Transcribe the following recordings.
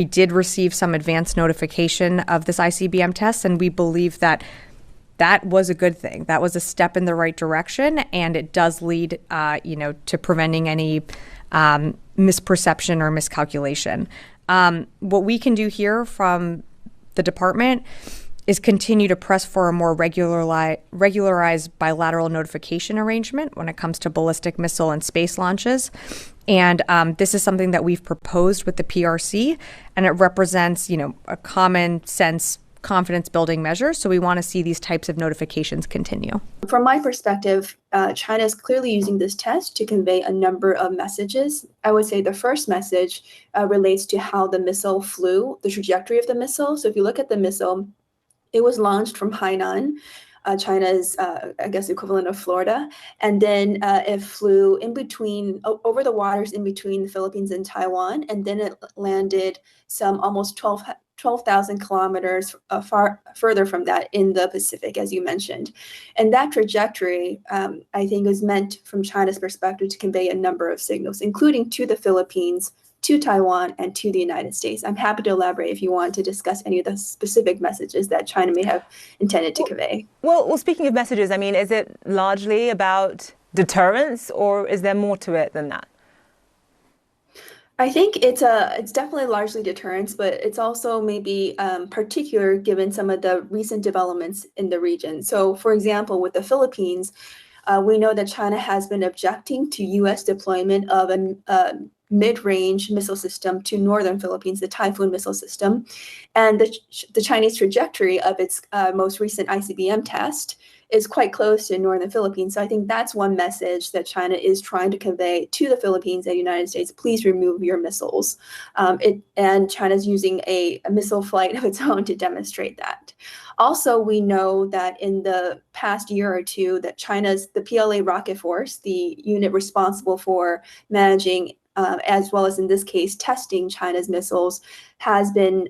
We did receive some advance notification of this ICBM test, and we believe that that was a good thing. That was a step in the right direction, and it does lead, to preventing any misperception or miscalculation. What we can do here from the department is continue to press for a more regularized bilateral notification arrangement when it comes to ballistic missile and space launches. And this is something that we've proposed with the PRC, and it represents, a common sense confidence building measure. So we want to see these types of notifications continue. From my perspective, China is clearly using this test to convey a number of messages. I would say the first message relates to how the missile flew, the trajectory of the missile. So if you look at the missile, it was launched from Hainan, China's, equivalent of Florida. And then it flew in between, over the waters in between the Philippines and Taiwan. And then it landed some almost 12,000 kilometers far further from that in the Pacific, as you mentioned. And that trajectory, I think, is meant from China's perspective to convey a number of signals, including to the Philippines, to Taiwan, and to the United States. I'm happy to elaborate if you want to discuss any of the specific messages that China may have intended to convey. Well, speaking of messages, is it largely about deterrence, or is there more to it than that? I think it's definitely largely deterrence, but it's also maybe particular given some of the recent developments in the region. So, for example, with the Philippines, we know that China has been objecting to U.S. deployment of a mid-range missile system to northern Philippines, the Typhoon missile system. And the Chinese trajectory of its most recent ICBM test is quite close to northern Philippines. So I think that's one message that China is trying to convey to the Philippines and the United States: please remove your missiles. And China's using a missile flight of its own to demonstrate that. Also, we know that in the past year or two that the PLA Rocket Force, the unit responsible for managing as well as in this case testing China's missiles, has been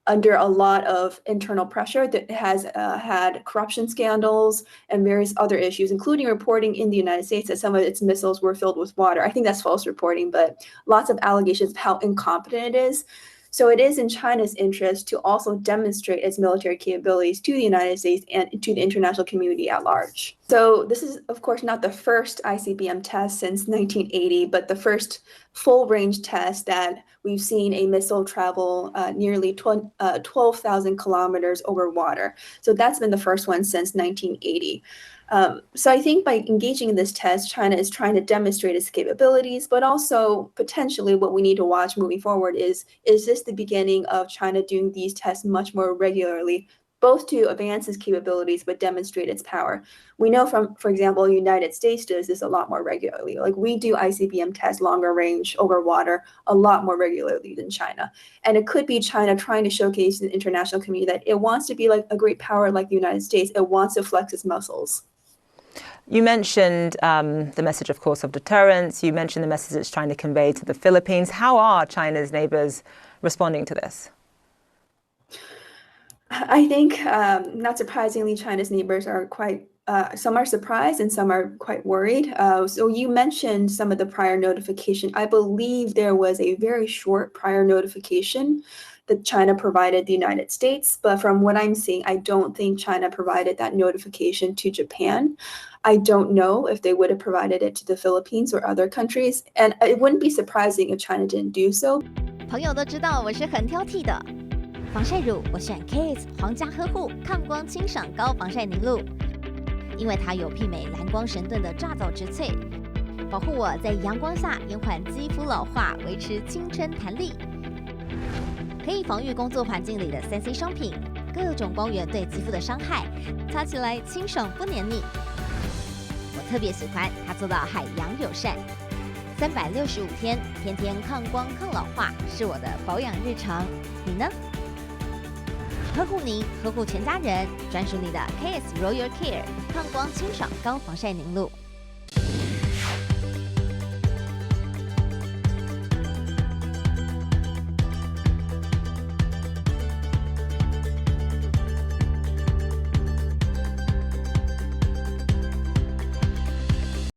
under a lot of internal pressure that has had corruption scandals and various other issues, including reporting in the United States that some of its missiles were filled with water. I think that's false reporting, but lots of allegations of how incompetent it is. So it is in China's interest to also demonstrate its military capabilities to the United States and to the international community at large. So this is, of course, not the first ICBM test since 1980, but the first full-range test that we've seen a missile travel nearly 12,000 kilometers over water. So that's been the first one since 1980. So I think by engaging in this test, China is trying to demonstrate its capabilities, but also potentially what we need to watch moving forward is this the beginning of China doing these tests much more regularly, both to advance its capabilities, but demonstrate its power. We know from, for example, the United States does this a lot more regularly. Like we do ICBM tests longer range over water a lot more regularly than China. And it could be China trying to showcase to the international community that it wants to be like a great power like the United States. It wants to flex its muscles. You mentioned the message, of course, of deterrence. You mentioned the message it's trying to convey to the Philippines. How are China's neighbors responding to this? I think, not surprisingly, China's neighbors are quite, some are surprised and some are quite worried. So you mentioned some of the prior notification. I believe there was a very short prior notification that China provided the United States. But from what I'm seeing, I don't think China provided that notification to Japan. I don't know if they would have provided it to the Philippines or other countries. And it wouldn't be surprising if China didn't do so. 朋友都知道我是很挑剔的，防晒乳我选 KISS 皇家呵护抗光清爽高防晒凝露，因为它有媲美蓝光神盾的抓藻植萃，保护我在阳光下延缓肌肤老化，维持青春弹力。可以防御工作环境里的3C 商品，各种光源对肌肤的伤害，擦起来清爽不黏腻。我特别喜欢它做到海洋友善，365天，天天抗光抗老化，是我的保养日常。你呢？呵护您，呵护全家人，专属你的 KISS Royal Care 抗光清爽高防晒凝露。